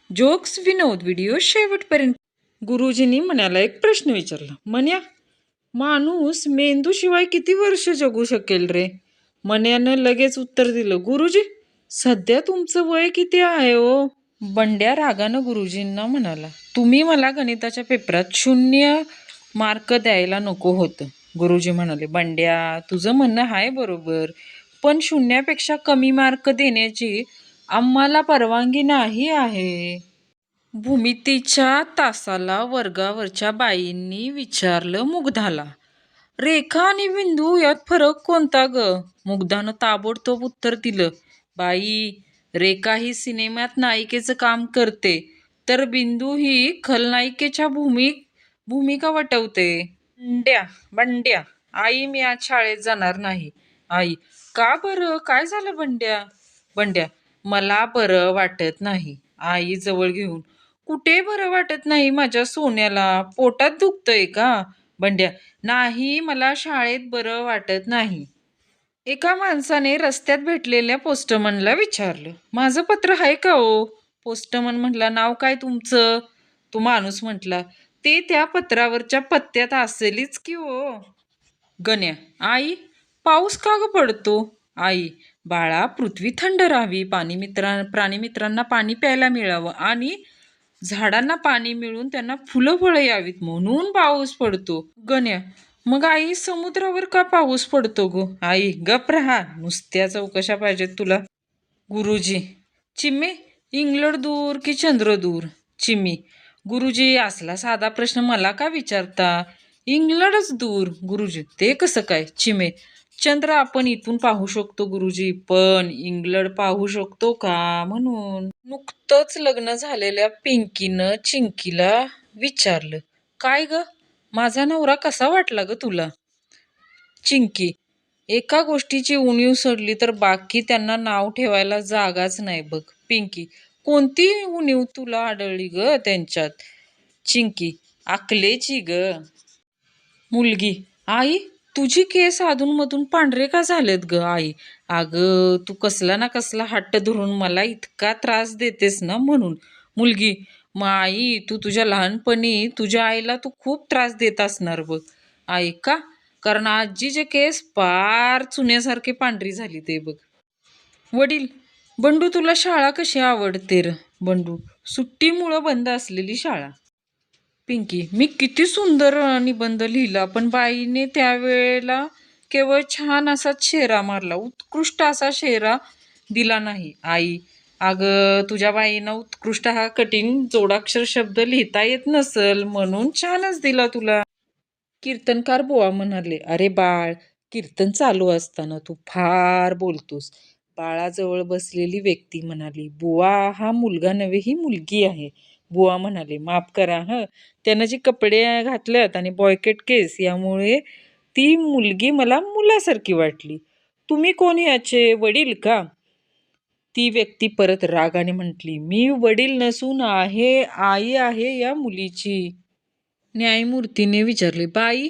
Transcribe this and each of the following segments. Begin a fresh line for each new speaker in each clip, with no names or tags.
Jokes विनोद video शेवटपर्यंत. गुरुजींनी मन्याला एक प्रश्न विचारला. मन्या, माणूस मेंदूशिवाय किती वर्ष जगू शकेल रे? मन्यानं लगेच उत्तर दिलं, गुरुजी, सध्या तुमचं वय किती आहे हो? बंड्या रागानं गुरुजींना म्हणाला, तुम्ही मला गणिताच्या पेपरात 0 मार्क द्यायला नको होतं. गुरुजी म्हणाले, बंड्या, तुझं म्हणणं आहे बरोबर, पण 0पेक्षा कमी मार्क देण्याची आम्हाला परवानगी नाही आहे. भूमितीच्या तासाला वर्गावरच्या बाईंनी विचारलं मुग्धाला. रेखा आणि बिंदू यात फरक कोणता ग? मुग्धानं ताबडतोब उत्तर दिलं, बाई, रेखा ही सिनेमात नायिकेचं काम करते, तर बिंदू ही खलनायिकेच्या भूमिका वटवते. बंड्या, आई, मी आज शाळेत जाणार नाही. आई, का बरं, काय झालं बंड्या? बंड्या, मला बरं वाटत नाही. आई जवळ घेऊन, कुठे बरं वाटत नाही माझ्या सोन्याला? पोटात दुखतंय का? बंड्या, नाही, मला शाळेत बरं वाटत नाही. एका माणसाने रस्त्यात भेटलेल्या पोस्टमनला विचारलं, माझं पत्र आहे का हो? पोस्टमन म्हटला, नाव काय तुमचं? तो माणूस म्हटला, ते त्या पत्रावरच्या पत्त्यात असेलच की हो. गण्या, आई, पाऊस का ग पडतो? आई, बाळा, पृथ्वी थंड राहावी, प्राणीमित्रांना पाणी प्यायला मिळावं आणि झाडांना पाणी मिळून त्यांना फुलं फळं यावीत म्हणून पाऊस पडतो. गण्या, मग आई, समुद्रावर का पाऊस पडतो गो? आई, गप राहा, नुसत्या चौकशा पाहिजेत तुला. गुरुजी, चिम्मे, इंग्लंड दूर की चंद्र दूर? चिम्मी, गुरुजी, असला साधा प्रश्न मला का विचारता? इंग्लंडच दूर. गुरुजी, ते कसं काय? चिमे, चंद्र आपण इथून पाहू शकतो गुरुजी, पण इंग्लंड पाहू शकतो का म्हणून. नुकतंच लग्न झालेल्या पिंकीनं चिंकीला विचारलं, काय ग, माझा नवरा कसा वाटला ग तुला? चिंकी, एका गोष्टीची उणीव सोडली तर बाकी त्यांना नाव ठेवायला जागाच नाही बघ. पिंकी, कोणती उणीव तुला आढळली ग त्यांच्यात? चिंकी, अकलेची ग. मुलगी, आई, तुझी केस अधूनमधून पांढरे का झालेत ग? आई, अगं, तू कसला ना कसला हट्ट धरून मला इतका त्रास देतेस ना म्हणून. मुलगी, मग आई, तू तुझ्या लहानपणी तुझ्या आईला तू खूप त्रास देत असणार बघ. आई, का? कारण आजीचे केस फार चुन्यासारखे पांढरी झाली ते बघ. वडील, बंडू, तुला शाळा कशी आवडते र? बंडू, सुट्टीमुळं बंद असलेली शाळा. पिंकी, मी किती सुंदर निबंध लिहिला, पण बाईने त्यावेळेला केवळ छान असा शेरा मारला, उत्कृष्ट असा शेरा दिला नाही. आई, अगं, तुझ्या बाईनं उत्कृष्ट हा कठीण जोडाक्षर शब्द लिहिता येत नसल म्हणून छानच दिला तुला. कीर्तनकार बुवा म्हणाले, अरे बाळ, कीर्तन चालू असताना तू फार बोलतोस. बाळाजवळ बसलेली व्यक्ती म्हणाली, बुवा, हा मुलगा नव्हे, ही मुलगी आहे. बुवा म्हणाले, माफ करा त्यानं जी कपडे घातल्यात आणि बॉयकेट केस यामुळे ती मुलगी मला मुलासारखी वाटली. तुम्ही कोण याचे वडील का? ती व्यक्ती परत रागाने म्हटली, मी वडील नसून आई आहे या मुलीची. न्यायमूर्तीने विचारले, बाई,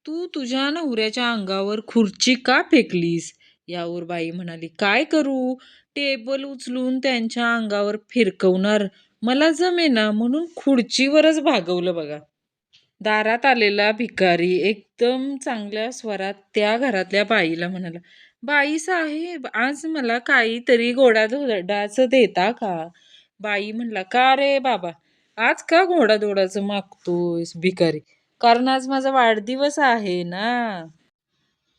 तू तुझ्या नवऱ्याच्या अंगावर खुर्ची का फेकलीस? यावर बाई म्हणाली, काय करू, टेबल उचलून त्यांच्या अंगावर फिरकवणार मला जमेना म्हणून खुर्चीवरच भागवलं बघा. दारात आलेला भिकारी एकदम चांगल्या स्वरात त्या घरातल्या बाईला म्हणाला, बाई साहेब, आज मला काहीतरी गोडाधोडाचं देता का? बाई म्हणला, का रे बाबा, आज का घोडाधोडाचं मागतोयस भिकारी? कारण आज माझा वाढदिवस आहे ना.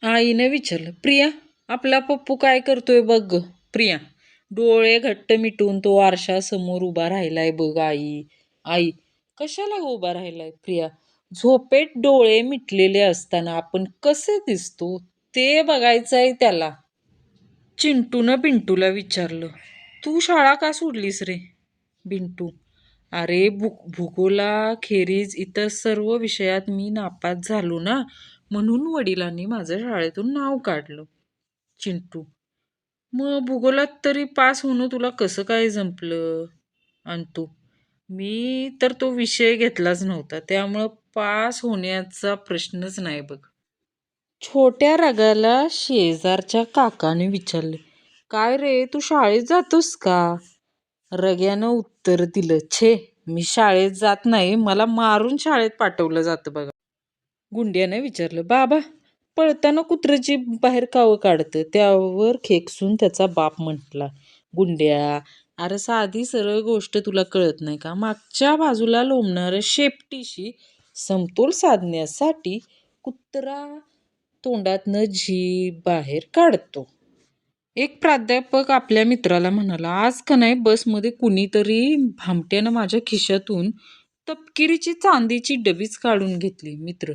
आईने विचारलं, प्रिया, आपला पप्पू काय करतोय बघ ग. प्रिया, डोळे घट्ट मिटून तो आरशासमोर उभा राहिलाय बघ. आई, आई, कशाला उभा राहिलाय? प्रिया, झोपेत डोळे मिटलेले असताना आपण कसे दिसतो ते बघायचंय त्याला. चिंटूनं बिंटूला विचारलं, तू शाळा का सोडलीस रे? बिंटू, अरे, भूगोलाखेरीज इतर सर्व विषयात मी नापास झालो ना, म्हणून वडिलांनी माझं शाळेतून नाव काढलं. चिंटू, मग भूगोलात तरी पास होणं तुला कसं काय जमलं? अंतू, मी तर तो विषय घेतलाच नव्हता, त्यामुळं पास होण्याचा प्रश्नच नाही बघ. छोट्या रगाला शेजारच्या काकाने विचारले, काय रे, तू शाळेत जातोस का? रग्यानं उत्तर दिलं, छे, मी शाळेत जात नाही, मला मारून शाळेत पाठवलं जातं बघा. गुंड्यानं विचारलं, बाबा, पळताना कुत्रं जीभ बाहेर कावं काढतं? त्यावर खेकसून त्याचा बाप म्हटला, गुंड्या, अरे साधी सरळ गोष्ट तुला कळत नाही का? मागच्या बाजूला लोंबणाऱ्या शेपटीशी समतोल साधण्यासाठी कुत्रा तोंडातनं जीभ बाहेर काढतो. एक प्राध्यापक आपल्या मित्राला म्हणाला, आज का नाही बसमध्ये कुणीतरी भामट्यानं माझ्या खिशातून तपकिरीची चांदीची डबीच काढून घेतली. मित्र,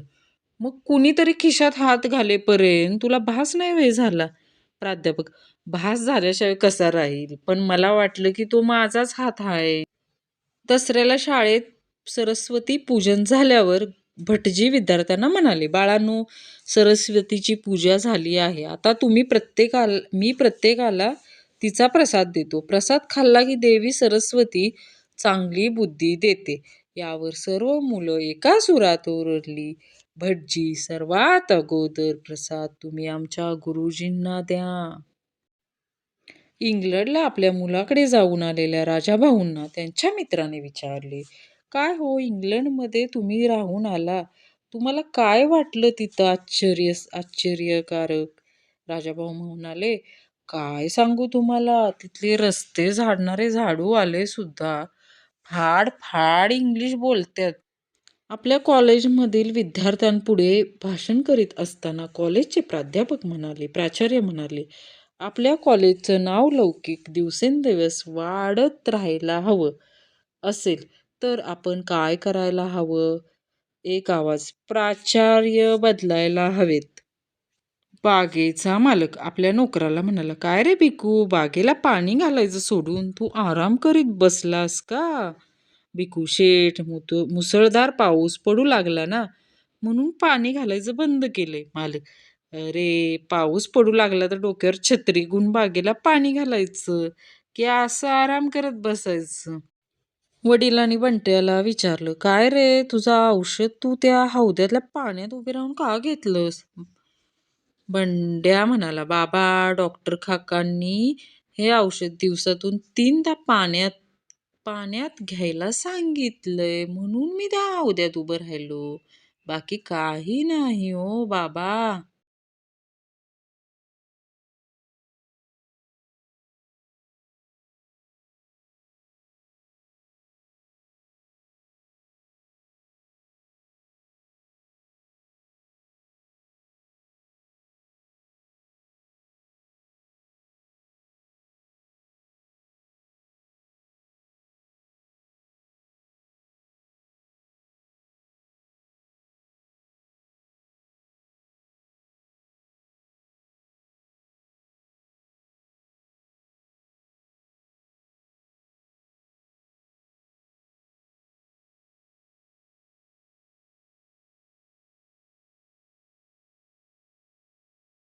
मग कुणीतरी खिशात हात घालेपर्यंत तुला भास नाही वेळ झाला? प्राध्यापक, भास झाल्याशिवाय कसा राहील, पण मला वाटलं की तो माझाच हात आहे. दसऱ्याला शाळेत सरस्वती पूजन झाल्यावर भटजी विद्यार्थ्यांना म्हणाले, बाळांनो, सरस्वतीची पूजा झाली आहे. आता मी प्रत्येकाला तिचा प्रसाद देतो. प्रसाद खाल्ला की देवी सरस्वती चांगली बुद्धी देते. यावर सर्व मुलं एका सुरात ओरडली, भटजी, सर्वात अगोदर प्रसाद तुम्ही आमच्या गुरुजींना द्या. इंग्लंडला आपल्या मुलाकडे जाऊन आलेल्या राजाभाऊंना त्यांच्या मित्राने विचारले, काय हो, इंग्लंडमध्ये तुम्ही राहून आला, तुम्हाला काय वाटलं तिथं आश्चर्यकारक? राजाभाऊ म्हणाले, काय सांगू तुम्हाला, तिथले रस्ते झाडणारे झाडूवाले सुद्धा फाड फाड इंग्लिश बोलतात. आपल्या कॉलेजमधील विद्यार्थ्यांपुढे भाषण करीत असताना कॉलेजचे प्राचार्य म्हणाले, आपल्या कॉलेजचं नाव लौकिक दिवसेंदिवस वाढत राहायला हवं असेल तर आपण काय करायला हवं? एक आवाज, प्राचार्य बदलायला हवेत. बागेचा मालक आपल्या नोकराला म्हणाला, काय रे भिकू, बागेला पाणी घालायचं सोडून तू आराम करीत बसलास का? भिकू शेठ, मुसळधार पाऊस पडू लागला ना, म्हणून पाणी घालायचं बंद केलंय. मालक, अरे पाऊस पडू लागला तर डोक्यावर छत्री घेऊन बागेला पाणी घालायचं की असं आराम करत बसायचं? वडिलांनी बंट्याला विचारलं, काय रे, तुझं औषध तू त्या हौद्यातल्या पाण्यात उभे राहून का घेतलंस? बंड्या म्हणाला, बाबा, डॉक्टर काकांनी हे औषध दिवसातून 3दा पाण्यात पाण्यात घ्यायला सांगितलंय, म्हणून मी त्या हौद्यात उभं राहिलो, बाकी काही नाही हो बाबा.